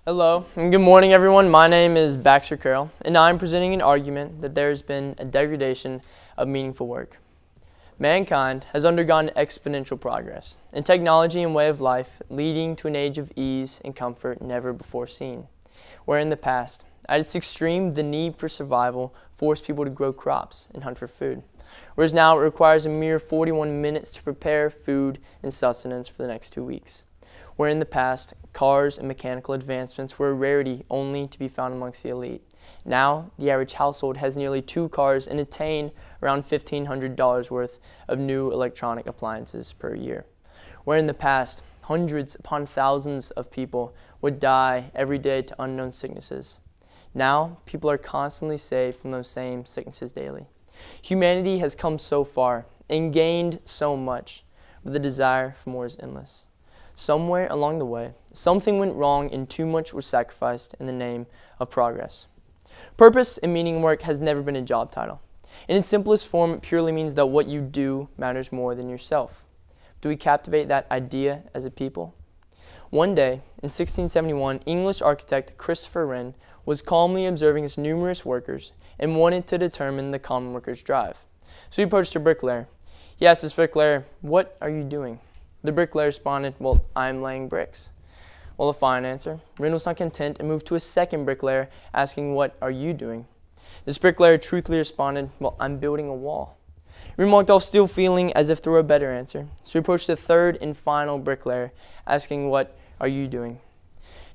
Hello, and good morning, everyone. My name is Baxter Carroll, and I'm presenting an argument that there has been a degradation of meaningful work. Mankind has undergone exponential progress in technology and way of life, leading to an age of ease and comfort never before seen. Where in the past, at its extreme, the need for survival forced people to grow crops and hunt for food, whereas now it requires a mere 41 minutes to prepare food and sustenance for the next 2 weeks. Where in the past, cars and mechanical advancements were a rarity only to be found amongst the elite. Now, the average household has nearly 2 cars and attain around $1,500 worth of new electronic appliances per year. Where in the past, hundreds upon thousands of people would die every day to unknown sicknesses. Now, people are constantly saved from those same sicknesses daily. Humanity has come so far and gained so much, but the desire for more is endless. Somewhere along the way, something went wrong and too much was sacrificed in the name of progress. Purpose and meaning in work has never been a job title. In its simplest form, it purely means that what you do matters more than yourself. Do we captivate that idea as a people? One day, in 1671, English architect Christopher Wren was calmly observing his numerous workers and wanted to determine the common worker's drive. So he approached a bricklayer. He asked this bricklayer, "What are you doing?" The bricklayer responded, "Well, I'm laying bricks." Well, a fine answer. Wren was not content and moved to a second bricklayer, asking, "What are you doing?" This bricklayer truthfully responded, "Well, I'm building a wall." Wren walked off still feeling as if there were a better answer. So he approached the third and final bricklayer, asking, "What are you doing?"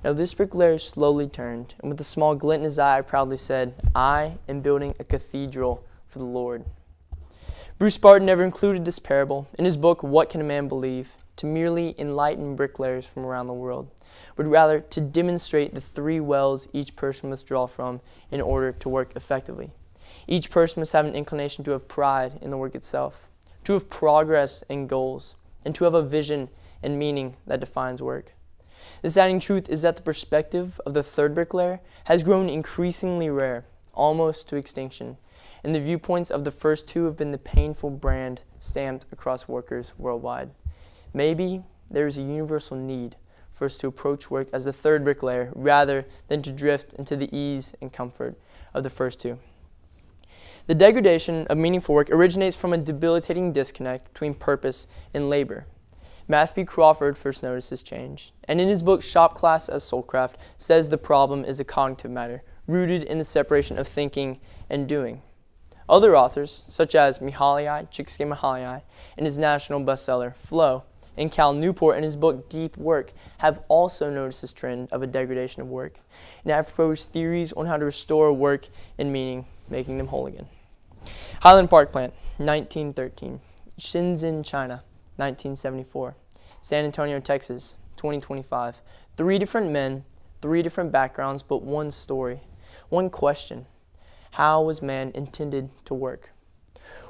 Now this bricklayer slowly turned, and with a small glint in his eye, proudly said, "I am building a cathedral for the Lord." Bruce Barton never included this parable in his book, What Can a Man Believe?, to merely enlighten bricklayers from around the world, but rather to demonstrate the 3 wells each person must draw from in order to work effectively. Each person must have an inclination to have pride in the work itself, to have progress and goals, and to have a vision and meaning that defines work. The saddening truth is that the perspective of the third bricklayer has grown increasingly rare, almost to extinction, and the viewpoints of the first 2 have been the painful brand stamped across workers worldwide. Maybe there is a universal need for us to approach work as the third bricklayer rather than to drift into the ease and comfort of the first 2. The degradation of meaningful work originates from a debilitating disconnect between purpose and labor. Matthew B. Crawford first noticed this change, and in his book Shop Class as Soulcraft says the problem is a cognitive matter, rooted in the separation of thinking and doing. Other authors, such as Mihaly Csikszentmihalyi in his national bestseller Flow, and Cal Newport in his book Deep Work, have also noticed this trend of a degradation of work, and have proposed theories on how to restore work and meaning, making them whole again. Highland Park Plant, 1913. Shenzhen, China, 1974. San Antonio, Texas, 2025. 3 different men, 3 different backgrounds, but one story, one question. How was man intended to work?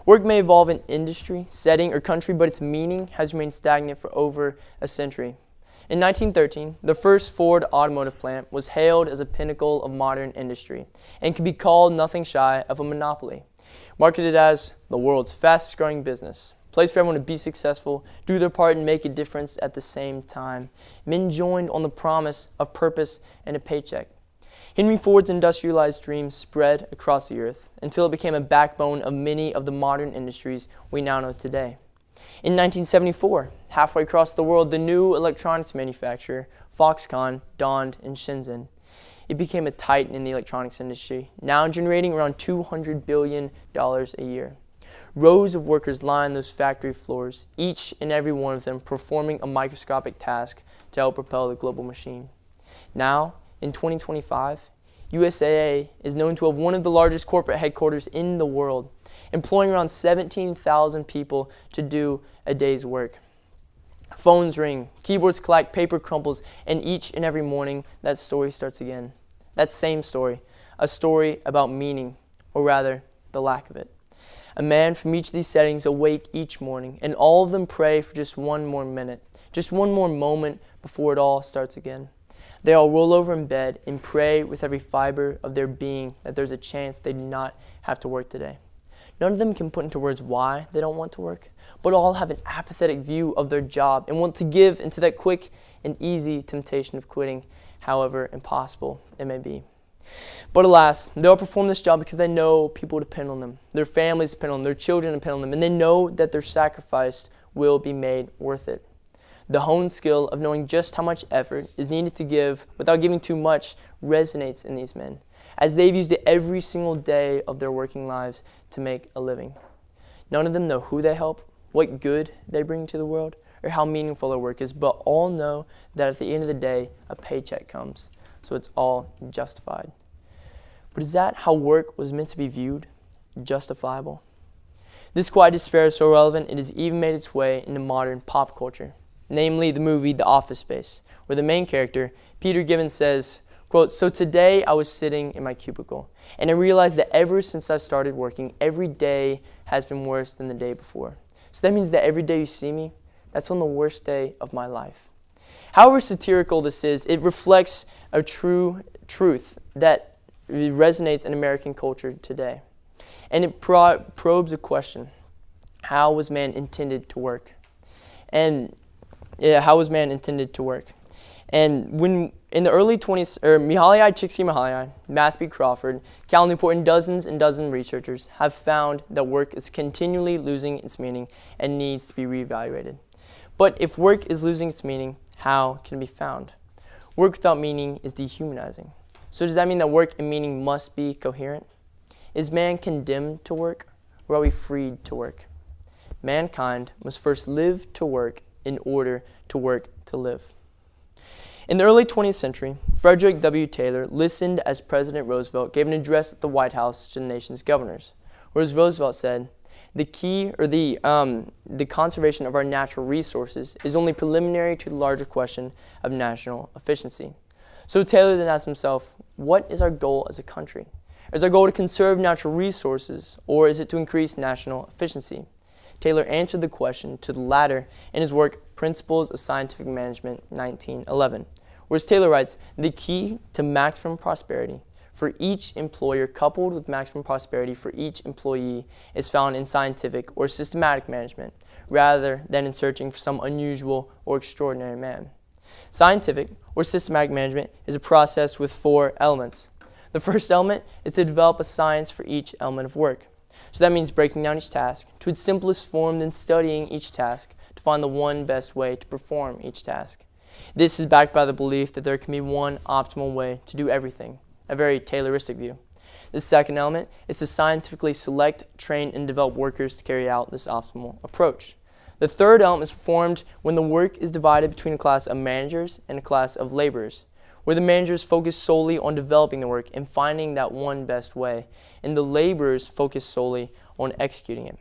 Work may evolve in industry, setting, or country, but its meaning has remained stagnant for over a century. In 1913, the first Ford automotive plant was hailed as a pinnacle of modern industry and could be called nothing shy of a monopoly. Marketed as the world's fastest growing business, a place for everyone to be successful, do their part, and make a difference at the same time. Men joined on the promise of purpose and a paycheck. Henry Ford's industrialized dream spread across the earth until it became a backbone of many of the modern industries we now know today. In 1974, halfway across the world, the new electronics manufacturer, Foxconn, dawned in Shenzhen. It became a titan in the electronics industry, now generating around $200 billion a year. Rows of workers line those factory floors, each and every one of them performing a microscopic task to help propel the global machine. Now, in 2025, USAA is known to have one of the largest corporate headquarters in the world, employing around 17,000 people to do a day's work. Phones ring, keyboards clack, paper crumbles, and each and every morning that story starts again. That same story, a story about meaning, or rather, the lack of it. A man from each of these settings awake each morning, and all of them pray for just one more minute, just one more moment before it all starts again. They all roll over in bed and pray with every fiber of their being that there's a chance they do not have to work today. None of them can put into words why they don't want to work, but all have an apathetic view of their job and want to give into that quick and easy temptation of quitting. however impossible it may be. But alas, they'll perform this job because they know people depend on them. Their families depend on them. Their children depend on them. And they know that their sacrifice will be made worth it. The honed skill of knowing just how much effort is needed to give without giving too much resonates in these men, as they've used it every single day of their working lives to make a living. None of them know who they help, what good they bring to the world, or how meaningful their work is, but all know that at the end of the day, a paycheck comes, so it's all justified. But is that how work was meant to be viewed? Justifiable? This quiet despair is so relevant it has even made its way into modern pop culture, namely the movie The Office Space, where the main character, Peter Gibbons, says, quote, "So today I was sitting in my cubicle, and I realized that ever since I started working, every day has been worse than the day before. So that means that every day you see me, that's on the worst day of my life." However satirical this is, it reflects a true truth that resonates in American culture today. And it probes a question: how was man intended to work? How was man intended to work? And when in the early 20s, Mihaly Csikszentmihalyi, Matthew B. Crawford, Cal Newport, and dozens researchers have found that work is continually losing its meaning and needs to be reevaluated. But if work is losing its meaning, how can it be found? Work without meaning is dehumanizing. So does that mean that work and meaning must be coherent? Is man condemned to work, or are we freed to work? Mankind must first live to work in order to work to live. In the early 20th century, Frederick W. Taylor listened as President Roosevelt gave an address at the White House to the nation's governors, whereas Roosevelt said, the conservation of our natural resources is only preliminary to the larger question of national efficiency. So Taylor then asked himself, what is our goal as a country? Is our goal to conserve natural resources, or is it to increase national efficiency? Taylor answered the question to the latter in his work Principles of Scientific Management, 1911, whereas Taylor writes, the key to maximum prosperity for each employer coupled with maximum prosperity for each employee is found in scientific or systematic management, rather than in searching for some unusual or extraordinary man. Scientific or systematic management is a process with 4 elements. The first element is to develop a science for each element of work. So that means breaking down each task to its simplest form, then studying each task to find the one best way to perform each task. This is backed by the belief that there can be one optimal way to do everything, a very Tayloristic view. The second element is to scientifically select, train, and develop workers to carry out this optimal approach. The third element is performed when the work is divided between a class of managers and a class of laborers, where the managers focus solely on developing the work and finding that one best way, and the laborers focus solely on executing it.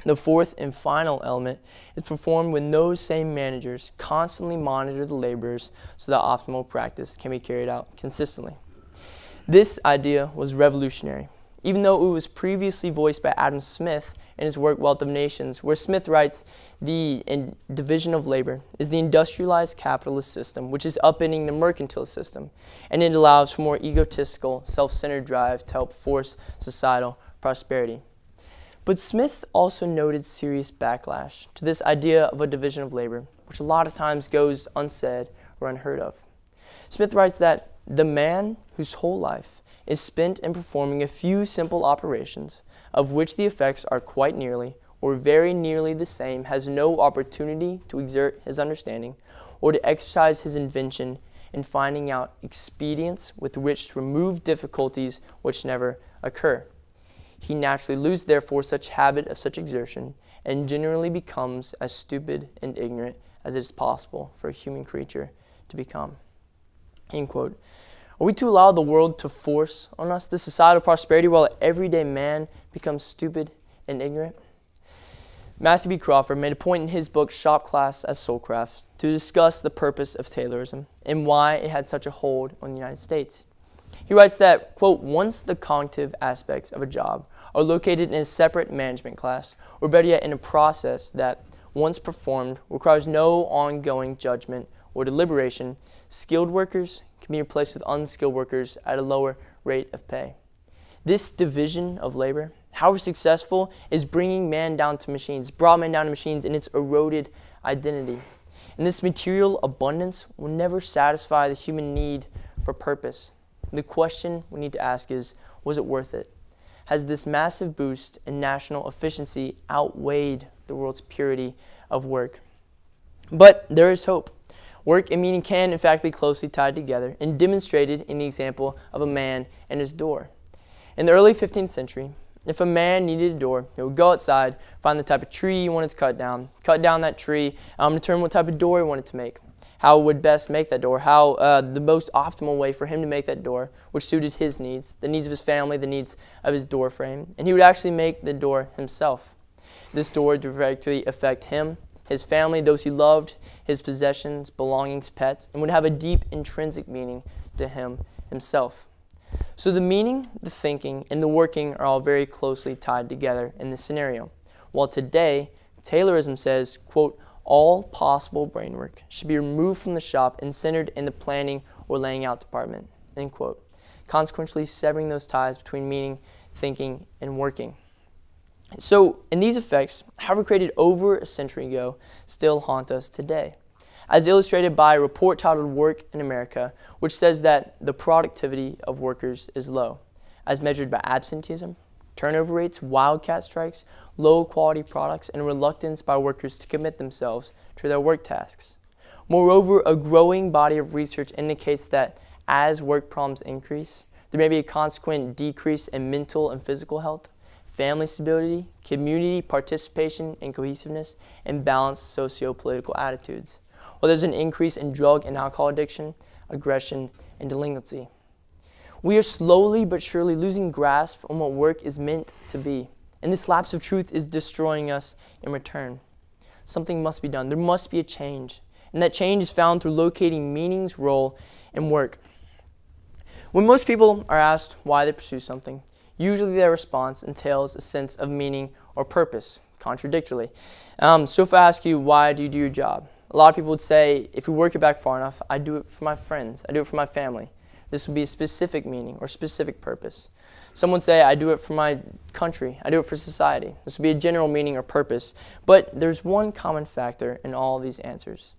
The fourth and final element is performed when those same managers constantly monitor the laborers so that optimal practice can be carried out consistently. This idea was revolutionary, even though it was previously voiced by Adam Smith in his work Wealth of Nations, where Smith writes, the division of labor is the industrialized capitalist system, which is upending the mercantilist system, and it allows for more egotistical, self-centered drive to help force societal prosperity. But Smith also noted serious backlash to this idea of a division of labor, which a lot of times goes unsaid or unheard of. Smith writes that the man whose whole life is spent in performing a few simple operations, of which the effects are quite nearly or very nearly the same, has no opportunity to exert his understanding or to exercise his invention in finding out expedients with which to remove difficulties which never occur. He naturally loses, therefore, such habit of such exertion, and generally becomes as stupid and ignorant as it is possible for a human creature to become. End quote. Are we to allow the world to force on us this societal prosperity while everyday man becomes stupid and ignorant? Matthew B. Crawford made a point in his book Shop Class as Soulcraft to discuss the purpose of Taylorism and why it had such a hold on the United States. He writes that, quote, once the cognitive aspects of a job are located in a separate management class, or better yet in a process that, once performed, requires no ongoing judgment or deliberation, skilled workers can be replaced with unskilled workers at a lower rate of pay. This division of labor, however successful, is bringing man down to machines, brought man down to machines in its eroded identity. And this material abundance will never satisfy the human need for purpose. The question we need to ask is, was it worth it? Has this massive boost in national efficiency outweighed the world's purity of work? But there is hope. Work and meaning can, in fact, be closely tied together and demonstrated in the example of a man and his door. In the early 15th century, if a man needed a door, he would go outside, find the type of tree he wanted to cut down that tree, determine what type of door he wanted to make, how would best make that door, how the most optimal way for him to make that door, which suited his needs, the needs of his family, the needs of his door frame. And he would actually make the door himself. This door would directly affect him, his family, those he loved, his possessions, belongings, pets, and would have a deep intrinsic meaning to him himself. So the meaning, the thinking, and the working are all very closely tied together in this scenario. While today, Taylorism says, quote, all possible brain work should be removed from the shop and centered in the planning or laying out department, end quote. Consequently severing those ties between meaning, thinking, and working. So, and these effects, however created over a century ago, still haunt us today, as illustrated by a report titled Work in America, which says that the productivity of workers is low, as measured by absenteeism, turnover rates, wildcat strikes, low-quality products, and reluctance by workers to commit themselves to their work tasks. Moreover, a growing body of research indicates that as work problems increase, there may be a consequent decrease in mental and physical health, family stability, community participation and cohesiveness, and balanced socio-political attitudes. While there's an increase in drug and alcohol addiction, aggression, and delinquency. We are slowly but surely losing grasp on what work is meant to be, and this lapse of truth is destroying us in return. Something must be done. There must be a change, and that change is found through locating meaning's role in work. When most people are asked why they pursue something, usually their response entails a sense of meaning or purpose, contradictorily. So if I ask you, why do you do your job? A lot of people would say, if we work it back far enough, I do it for my friends, I do it for my family. This would be a specific meaning or specific purpose. Some would say, I do it for my country, I do it for society. This would be a general meaning or purpose. But there's one common factor in all of these answers.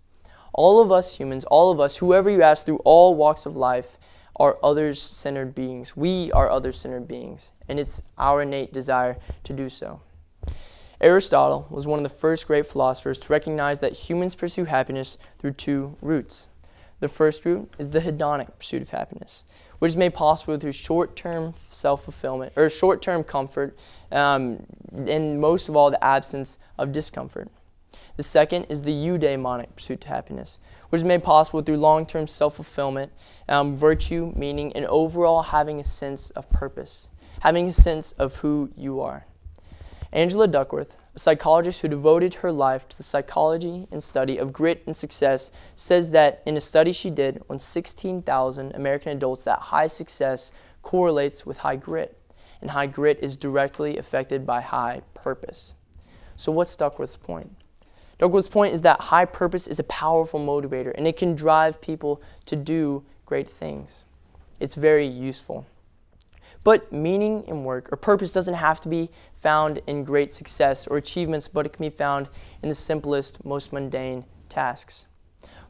All of us humans, all of us, whoever you ask through all walks of life, are others-centered beings. We are others-centered beings, and it's our innate desire to do so. Aristotle was one of the first great philosophers to recognize that humans pursue happiness through two routes. The first route is the hedonic pursuit of happiness, which is made possible through short-term self-fulfillment, or short-term comfort, and most of all, the absence of discomfort. The second is the eudaimonic pursuit to happiness, which is made possible through long-term self-fulfillment, virtue, meaning, and overall having a sense of purpose, having a sense of who you are. Angela Duckworth, a psychologist who devoted her life to the psychology and study of grit and success, says that in a study she did on 16,000 American adults that high success correlates with high grit, and high grit is directly affected by high purpose. So what's Duckworth's point? Duckworth's point is that high purpose is a powerful motivator, and it can drive people to do great things. It's very useful. But meaning in work or purpose doesn't have to be found in great success or achievements, but it can be found in the simplest, most mundane tasks.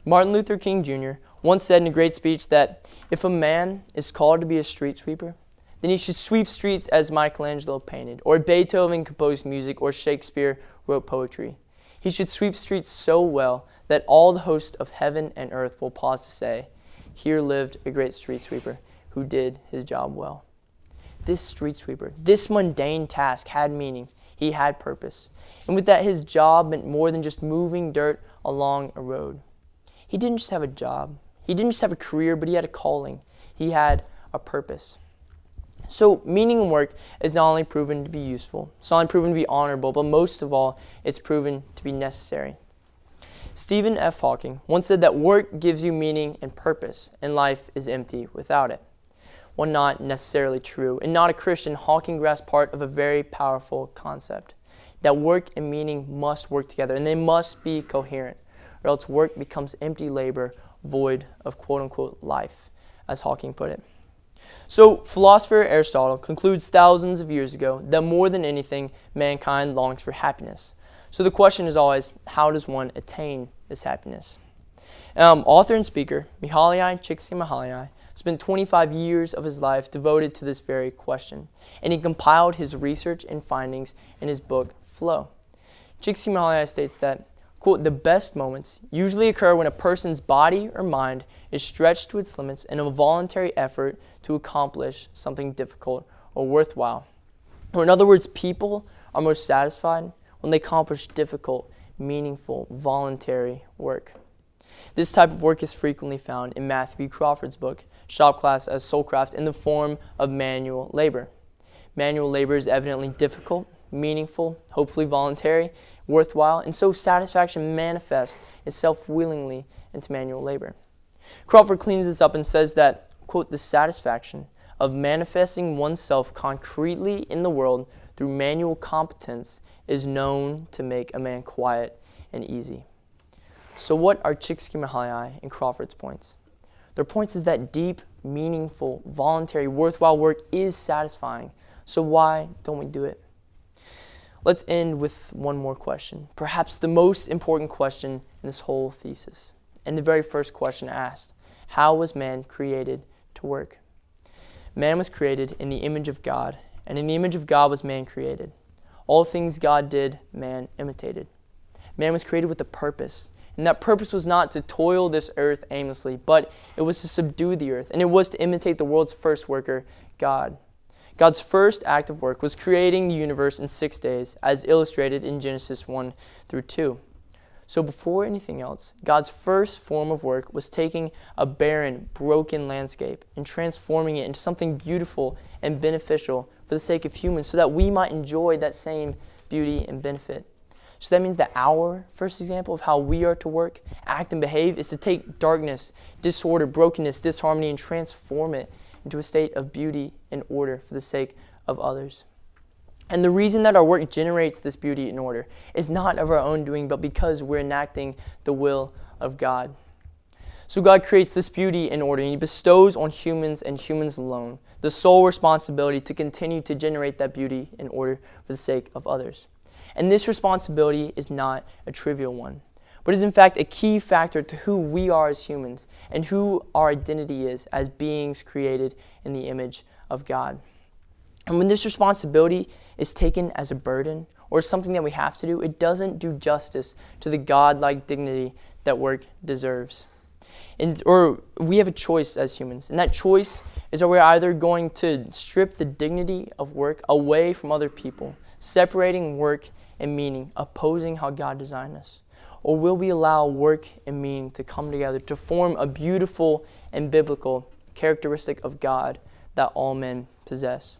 Martin Luther King Jr. once said in a great speech that if a man is called to be a street sweeper, then he should sweep streets as Michelangelo painted, or Beethoven composed music, or Shakespeare wrote poetry. He should sweep streets so well that all the host of heaven and earth will pause to say, here lived a great street sweeper who did his job well. This street sweeper, this mundane task had meaning. He had purpose. And with that, his job meant more than just moving dirt along a road. He didn't just have a job. He didn't just have a career, but he had a calling. He had a purpose. So meaning in work is not only proven to be useful, it's not only proven to be honorable, but most of all, it's proven to be necessary. Stephen F. Hawking once said that work gives you meaning and purpose, and life is empty without it. While not necessarily true, and not a Christian, Hawking grasped part of a very powerful concept, that work and meaning must work together, and they must be coherent, or else work becomes empty labor, void of quote-unquote life, as Hawking put it. So, philosopher Aristotle concludes thousands of years ago that more than anything, mankind longs for happiness. So the question is always, how does one attain this happiness? Author and speaker Mihaly Csikszentmihalyi spent 25 years of his life devoted to this very question, and he compiled his research and findings in his book, Flow. Csikszentmihalyi states that, quote, "The best moments usually occur when a person's body or mind is stretched to its limits in a voluntary effort to accomplish something difficult or worthwhile." Or in other words, people are most satisfied when they accomplish difficult, meaningful, voluntary work. This type of work is frequently found in Matthew Crawford's book, Shop Class as Soulcraft, in the form of manual labor. Manual labor is evidently difficult, meaningful, hopefully voluntary, worthwhile, and so satisfaction manifests itself willingly into manual labor. Crawford cleans this up and says that, quote, "The satisfaction of manifesting oneself concretely in the world through manual competence is known to make a man quiet and easy." So what are Csikszentmihalyi and Crawford's points? Their points is that deep, meaningful, voluntary, worthwhile work is satisfying. So why don't we do it? Let's end with one more question, perhaps the most important question in this whole thesis, and the very first question asked: how was man created to work? Man was created in the image of God, and in the image of God was man created. All things God did, man imitated. Man was created with a purpose, and that purpose was not to toil this earth aimlessly, but it was to subdue the earth, and it was to imitate the world's first worker, God. God's first act of work was creating the universe in 6 days, as illustrated in Genesis 1 through 2. So before anything else, God's first form of work was taking a barren, broken landscape and transforming it into something beautiful and beneficial for the sake of humans, so that we might enjoy that same beauty and benefit. So that means that our first example of how we are to work, act, and behave is to take darkness, disorder, brokenness, disharmony, and transform it into a state of beauty and order for the sake of others. And the reason that our work generates this beauty and order is not of our own doing, but because we're enacting the will of God. So God creates this beauty and order, and He bestows on humans and humans alone the sole responsibility to continue to generate that beauty and order for the sake of others. And this responsibility is not a trivial one, but is in fact a key factor to who we are as humans and who our identity is as beings created in the image of God. And when this responsibility is taken as a burden or something that we have to do, it doesn't do justice to the God-like dignity that work deserves. Or we have a choice as humans, and that choice is that we're either going to strip the dignity of work away from other people, separating work and meaning, opposing how God designed us, or will we allow work and meaning to come together to form a beautiful and biblical characteristic of God that all men possess?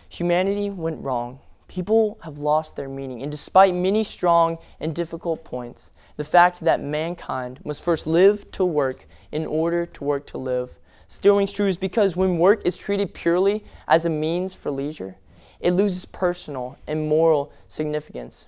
Humanity went wrong. People have lost their meaning, and despite many strong and difficult points, the fact that mankind must first live to work in order to work to live still rings true, is because when work is treated purely as a means for leisure, it loses personal and moral significance.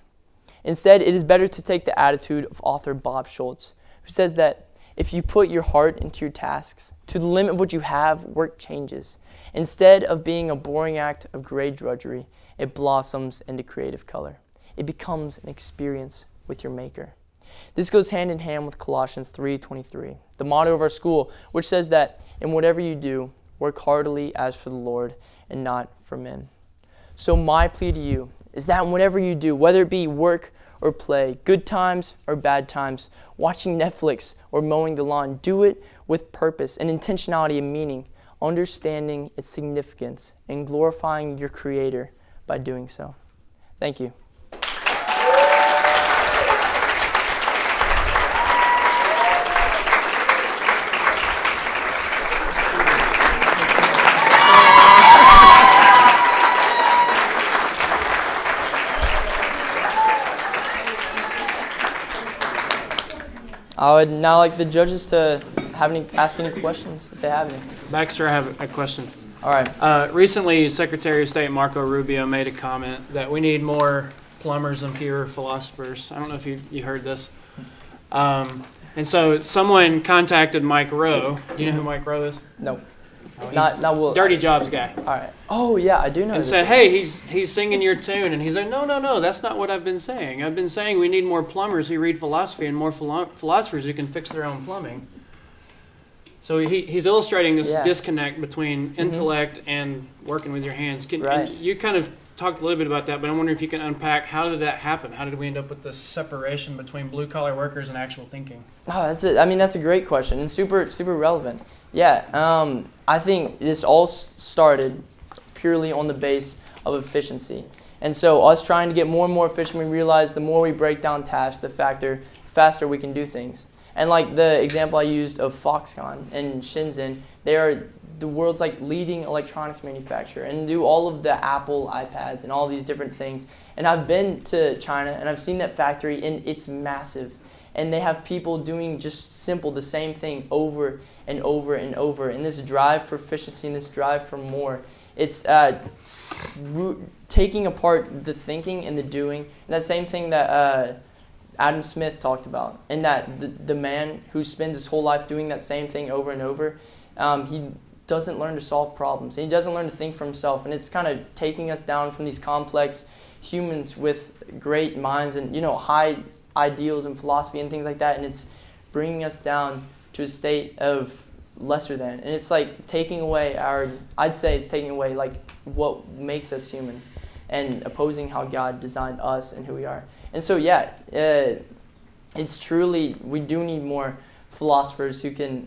Instead, it is better to take the attitude of author Bob Schultz, who says that if you put your heart into your tasks, to the limit of what you have, work changes. Instead of being a boring act of gray drudgery, it blossoms into creative color. It becomes an experience with your Maker. This goes hand in hand with Colossians 3:23, the motto of our school, which says that in whatever you do, work heartily as for the Lord and not for men. So my plea to you is that whatever you do, whether it be work or play, good times or bad times, watching Netflix or mowing the lawn, do it with purpose and intentionality and meaning, understanding its significance and glorifying your Creator by doing so. Thank you. I would now like the judges to ask any questions if they have any. Baxter, I have a question. All right. Recently, Secretary of State Marco Rubio made a comment that we need more plumbers and fewer philosophers. I don't know if you heard this. And so someone contacted Mike Rowe. Do you know who Mike Rowe is? No. Not Will. Dirty Jobs guy. All right. Oh yeah, I do know. And this. said, hey, he's singing your tune. And he's like, no, that's not what I've been saying. I've been saying we need more plumbers who read philosophy and more philosophers who can fix their own plumbing. So he's illustrating this disconnect between intellect and working with your hands. Right. You kind of talked a little bit about that, but I'm wondering if you can unpack how did that happen? How did we end up with this separation between blue-collar workers and actual thinking? Oh, that's a great question and super relevant. Yeah, I think this all started purely on the base of efficiency. And so us trying to get more and more efficient, we realize the more we break down tasks, the faster we can do things. And like the example I used of Foxconn and Shenzhen, they are the world's like leading electronics manufacturer and do all of the Apple iPads and all these different things. And I've been to China and I've seen that factory and it's massive. And they have people doing just the same thing over and over and over. And this drive for efficiency and this drive for more, it's taking apart the thinking and the doing. And that same thing that Adam Smith talked about, and that the man who spends his whole life doing that same thing over and over, he doesn't learn to solve problems. And he doesn't learn to think for himself. And it's kind of taking us down from these complex humans with great minds and, high ideals and philosophy and things like that, and it's bringing us down to a state of lesser than. And it's like taking away like what makes us humans and opposing how God designed us and who we are. And so it's truly, we do need more philosophers who can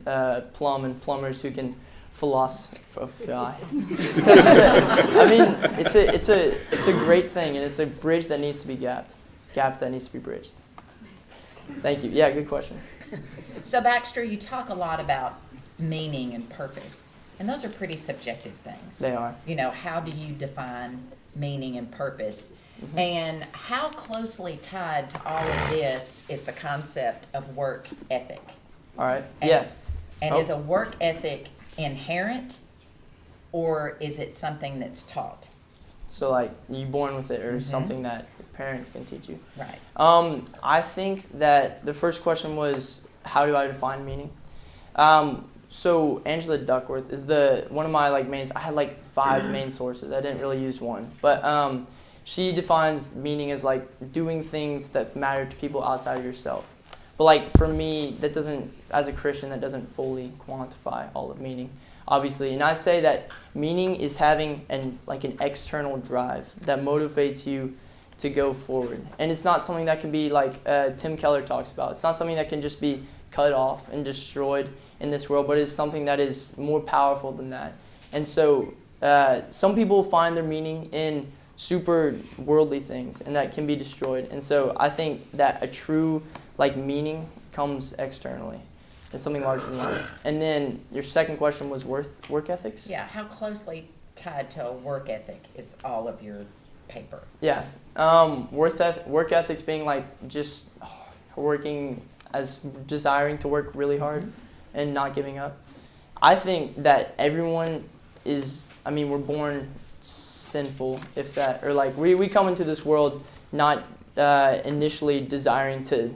plumb and plumbers who can philosophize. It's a great thing, and it's a bridge that needs to be gap that needs to be bridged. Thank you. Yeah, good question. So Baxter, you talk a lot about meaning and purpose, and those are pretty subjective things. They are. How do you define meaning and purpose? Mm-hmm. And how closely tied to all of this is the concept of work ethic? All right. And is a work ethic inherent, or is it something that's taught? So like you born with it, or something that parents can teach you? Right. I think that the first question was, how do I define meaning? So Angela Duckworth is one of my mains. I had 5 main sources. I didn't really use one, but she defines meaning as doing things that matter to people outside of yourself. But for me, that doesn't, as a Christian, that doesn't fully quantify all of meaning, obviously. And I say that meaning is having an external drive that motivates you to go forward. And it's not something that can be Tim Keller talks about. It's not something that can just be cut off and destroyed in this world, but it's something that is more powerful than that. And so some people find their meaning in super worldly things, and that can be destroyed. And so I think that a true meaning comes externally. It's something larger than life. And then your second question was work ethics? Yeah, how closely tied to a work ethic is all of your paper? Yeah, work ethics being just working as desiring to work really hard and not giving up. I think that everyone is, we're born sinful, if that, or we come into this world not initially desiring to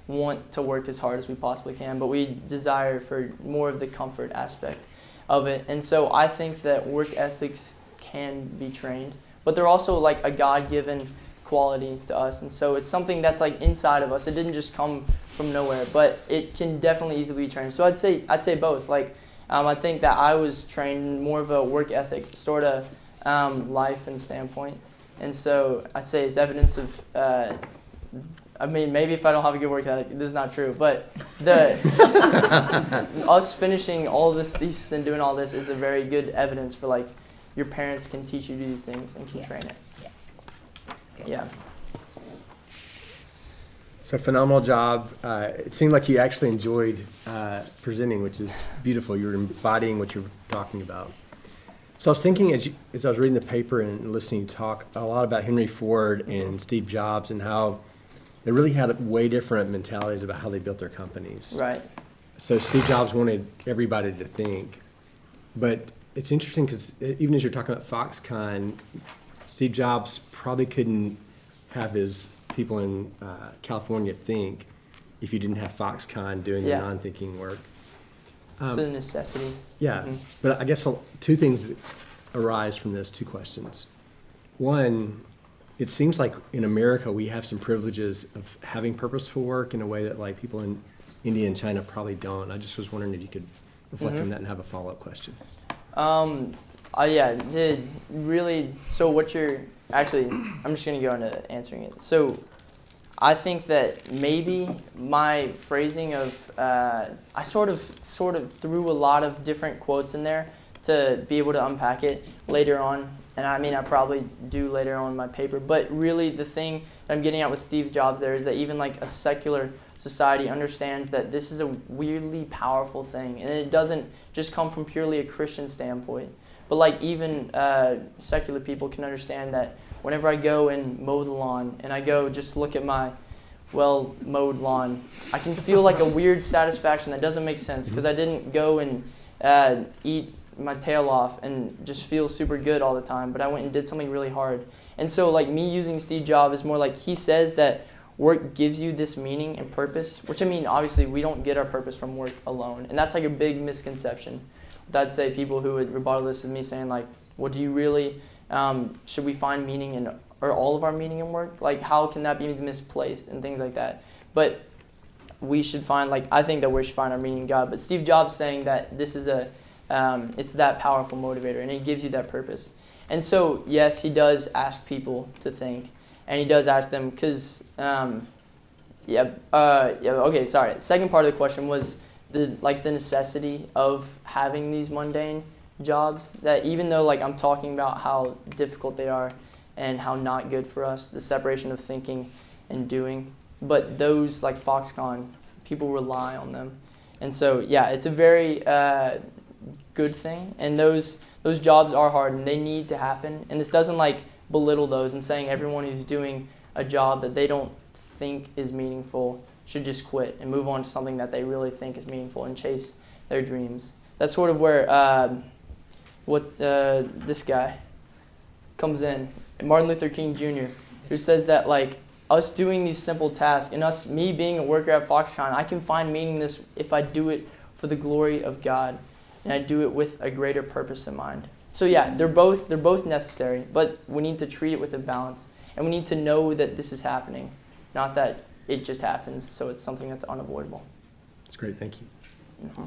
want to work as hard as we possibly can, but we desire for more of the comfort aspect of it. And so I think that work ethics can be trained, but they're also a God-given quality to us. And so it's something that's inside of us. It didn't just come from nowhere, but it can definitely easily be trained. So I'd say both. I think that I was trained in more of a work ethic sort of life and standpoint. And so I'd say it's evidence of maybe if I don't have a good work ethic, this is not true. But us finishing all this thesis and doing all this is a very good evidence for your parents can teach you to do these things and can train it. Yes. Good. Yeah. So phenomenal job. It seemed like you actually enjoyed presenting, which is beautiful. You're embodying what you're talking about. So I was thinking as I was reading the paper and listening to talk a lot about Henry Ford and Steve Jobs and how they really had way different mentalities about how they built their companies. Right. So Steve Jobs wanted everybody to think. But it's interesting because even as you're talking about Foxconn, Steve Jobs probably couldn't have his people in California think if you didn't have Foxconn doing the non-thinking work. It's a necessity. Yeah, but I guess two things arise from this, two questions. One, it seems like in America we have some privileges of having purposeful work in a way that like people in India and China probably don't. I just was wondering if you could reflect on that and have a follow-up question. Yeah, did really, so what you're, actually, I'm just going to go into answering it. So I think that maybe my phrasing of, I sort of threw a lot of different quotes in there to be able to unpack it later on. And I mean, I probably do later on in my paper. But really the thing that I'm getting at with Steve Jobs there is that even like a secular society understands that this is a weirdly powerful thing. And it doesn't just come from purely a Christian standpoint. But like even secular people can understand that whenever I go and mow the lawn and I go just look at my well-mowed lawn, I can feel like a weird satisfaction that doesn't make sense because I didn't go and eat my tail off and just feel super good all the time, but I went and did something really hard. And so like me using Steve Jobs is more like he says that work gives you this meaning and purpose, which I mean, obviously we don't get our purpose from work alone. And that's like a big misconception. I'd say people who would rebuttal this is me saying like, well, do you really, should we find meaning in, or all of our meaning in work? Like how can that be misplaced and things like that? But we should find, like, I think that we should find our meaning in God. But Steve Jobs saying that this is it's that powerful motivator and it gives you that purpose. And so, yes, he does ask people to think, and he does ask them because, okay, sorry. Second part of the question was the necessity of having these mundane jobs, that even though like I'm talking about how difficult they are and how not good for us, the separation of thinking and doing, but those like Foxconn, people rely on them. And so, yeah, it's a very good thing, and those jobs are hard and they need to happen. And this doesn't like belittle those and saying everyone who's doing a job that they don't think is meaningful should just quit and move on to something that they really think is meaningful and chase their dreams. That's sort of where this guy comes in, Martin Luther King Jr., who says that like us doing these simple tasks and me being a worker at Foxconn, I can find meaning in this if I do it for the glory of God and I do it with a greater purpose in mind. So yeah, they're both necessary, but we need to treat it with a balance, and we need to know that this is happening, not that it just happens, so it's something that's unavoidable. That's great, thank you. Mm-hmm.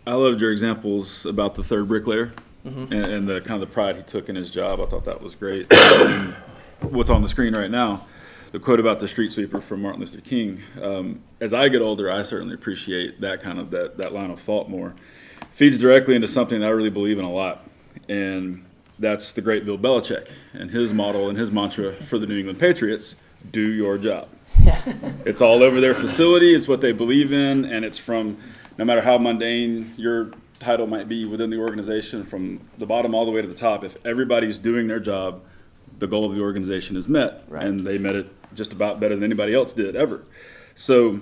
I loved your examples about the third bricklayer Mm-hmm. and the kind of the pride he took in his job. I thought that was great. And what's on the screen right now, the quote about the street sweeper from Martin Luther King. As I get older, I certainly appreciate that kind of that line of thought more. Feeds directly into something that I really believe in a lot, and that's the great Bill Belichick and his model and his mantra for the New England Patriots: do your job. Yeah. It's all over their facility. It's what they believe in, and it's from no matter how mundane your title might be within the organization, from the bottom all the way to the top. If everybody's doing their job, the goal of the organization is met, Right. And they met it just about better than anybody else did ever. So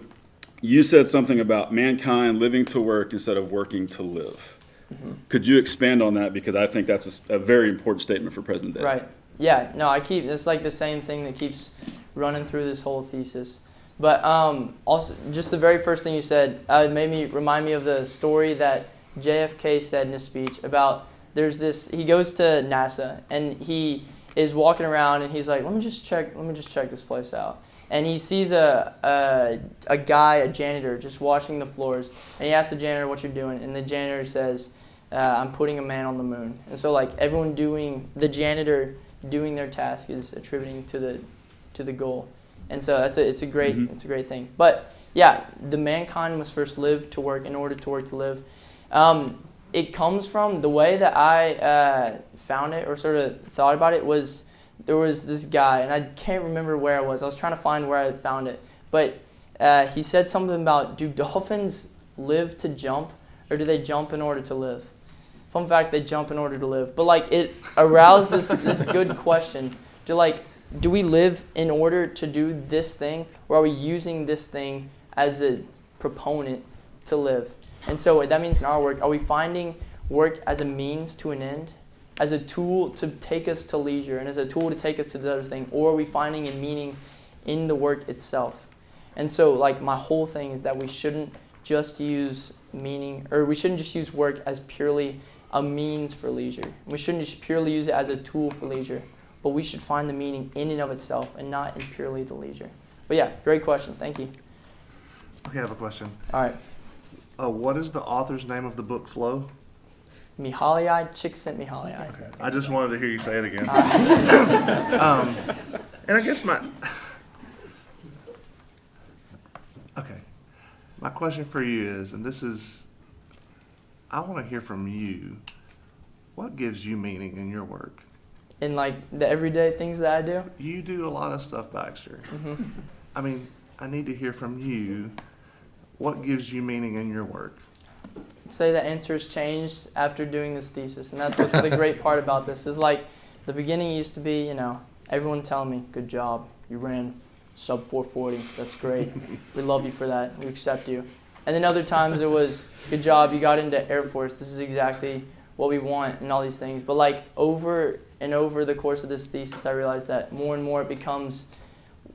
you said something about mankind living to work instead of working to live. Mm-hmm. Could you expand on that? Because I think that's a very important statement for present day. Right. Yeah. No, it's like the same thing that keeps running through this whole thesis. But also, just the very first thing you said remind me of the story that JFK said in his speech about he goes to NASA and he is walking around and he's like, let me just check this place out. And he sees a janitor just washing the floors, and he asks the janitor, what you're doing? And the janitor says, I'm putting a man on the moon. And so like the janitor doing their task is attributing to the goal. And so it's a great thing. But yeah, the mankind must first live to work in order to work to live. It comes from the way that I found it or sort of thought about it was there was this guy, and I can't remember where I was. I was trying to find where I found it. But he said something about, do dolphins live to jump, or do they jump in order to live? Fun fact, they jump in order to live. But like it aroused this good question. Do we live in order to do this thing, or are we using this thing as a proponent to live? And so that means in our work, are we finding work as a means to an end, as a tool to take us to leisure, and as a tool to take us to the other thing, or are we finding a meaning in the work itself? And so like my whole thing is that we shouldn't just use meaning, or we shouldn't just use work as purely a means for leisure. We shouldn't just purely use it as a tool for leisure, but we should find the meaning in and of itself and not in purely the leisure. But yeah, great question. Thank you. Okay, I have a question. All right. What is the author's name of the book, Flow? Mihaly Csikszentmihalyi. I just wanted to hear you say it again. All right. And I guess my question for you is, and this is, I want to hear from you, what gives you meaning in your work? In like the everyday things that I do. You do a lot of stuff, Baxter. Mm-hmm. I mean, I need to hear from you, what gives you meaning in your work? Say the answers changed after doing this thesis, and that's what's the great part about this. Is like the beginning used to be, everyone telling me, good job, you ran sub 440, that's great, we love you for that, we accept you. And then other times it was, good job, you got into Air Force, this is exactly what we want, and all these things. But like over and over the course of this thesis, I realized that more and more it becomes,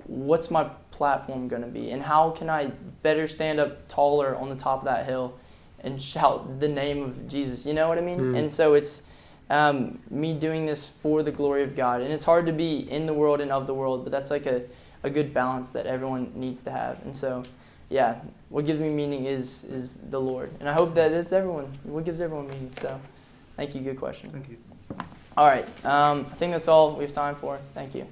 what's my platform going to be, and how can I better stand up taller on the top of that hill and shout the name of Jesus, you know what I mean? And so it's me doing this for the glory of God. And it's hard to be in the world and of the world, but that's like a good balance that everyone needs to have. And so, yeah, what gives me meaning is the Lord. And I hope that it's everyone, what gives everyone meaning. So thank you, good question. Thank you. All right, I think that's all we have time for. Thank you.